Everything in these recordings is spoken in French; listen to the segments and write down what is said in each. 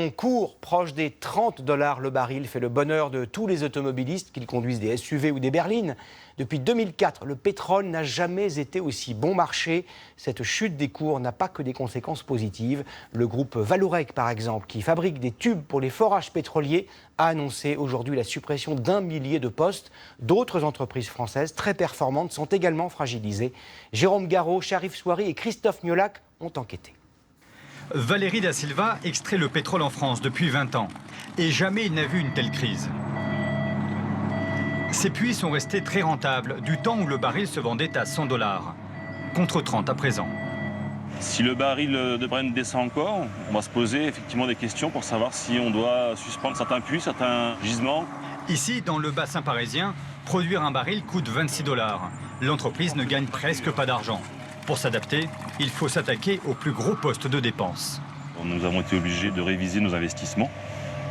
On court proche des 30 $ le baril fait le bonheur de tous les automobilistes, qu'ils conduisent des SUV ou des berlines. Depuis 2004, le pétrole n'a jamais été aussi bon marché. Cette chute des cours n'a pas que des conséquences positives. Le groupe Vallourec, par exemple, qui fabrique des tubes pour les forages pétroliers, a annoncé aujourd'hui la suppression d'1 millier de postes. D'autres entreprises françaises très performantes sont également fragilisées. Jérôme Garot, Sharif Souari et Christophe Miolac ont enquêté. Valéry Da Silva extrait le pétrole en France depuis 20 ans. Et jamais il n'a vu une telle crise. Ces puits sont restés très rentables du temps où le baril se vendait à 100 $, contre 30 à présent. Si le baril de Brent descend encore, on va se poser effectivement des questions pour savoir si on doit suspendre certains puits, certains gisements. Ici, dans le bassin parisien, produire un baril coûte 26 $. L'entreprise ne gagne presque pas d'argent. Pour s'adapter, il faut s'attaquer au plus gros poste de dépenses. Nous avons été obligés de réviser nos investissements,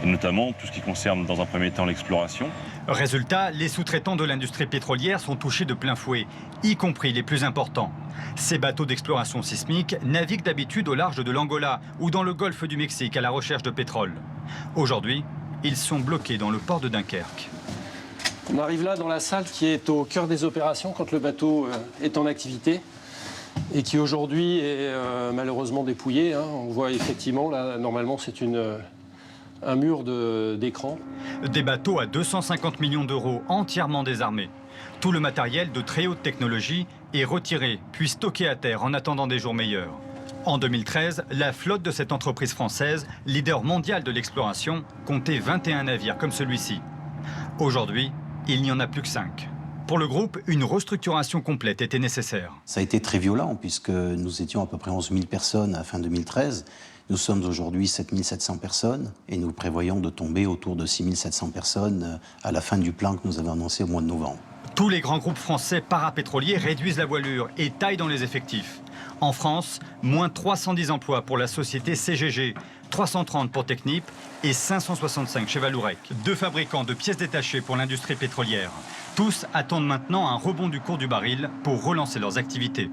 et notamment tout ce qui concerne dans un premier temps l'exploration. Résultat, les sous-traitants de l'industrie pétrolière sont touchés de plein fouet, y compris les plus importants. Ces bateaux d'exploration sismique naviguent d'habitude au large de l'Angola ou dans le golfe du Mexique à la recherche de pétrole. Aujourd'hui, ils sont bloqués dans le port de Dunkerque. On arrive là dans la salle qui est au cœur des opérations quand le bateau est en activité et qui aujourd'hui est malheureusement dépouillé. On voit effectivement, là, normalement, c'est un mur d'écran. Des bateaux à 250 millions d'euros entièrement désarmés. Tout le matériel de très haute technologie est retiré puis stocké à terre en attendant des jours meilleurs. En 2013, la flotte de cette entreprise française, leader mondial de l'exploration, comptait 21 navires comme celui-ci. Aujourd'hui, il n'y en a plus que 5. Pour le groupe, une restructuration complète était nécessaire. Ça a été très violent puisque nous étions à peu près 11 000 personnes à fin 2013. Nous sommes aujourd'hui 7 700 personnes et nous prévoyons de tomber autour de 6 700 personnes à la fin du plan que nous avons annoncé au mois de novembre. Tous les grands groupes français parapétroliers réduisent la voilure et taillent dans les effectifs. En France, moins 310 emplois pour la société CGG, 330 pour Technip et 565 chez Vallourec. 2 fabricants de pièces détachées pour l'industrie pétrolière. Tous attendent maintenant un rebond du cours du baril pour relancer leurs activités.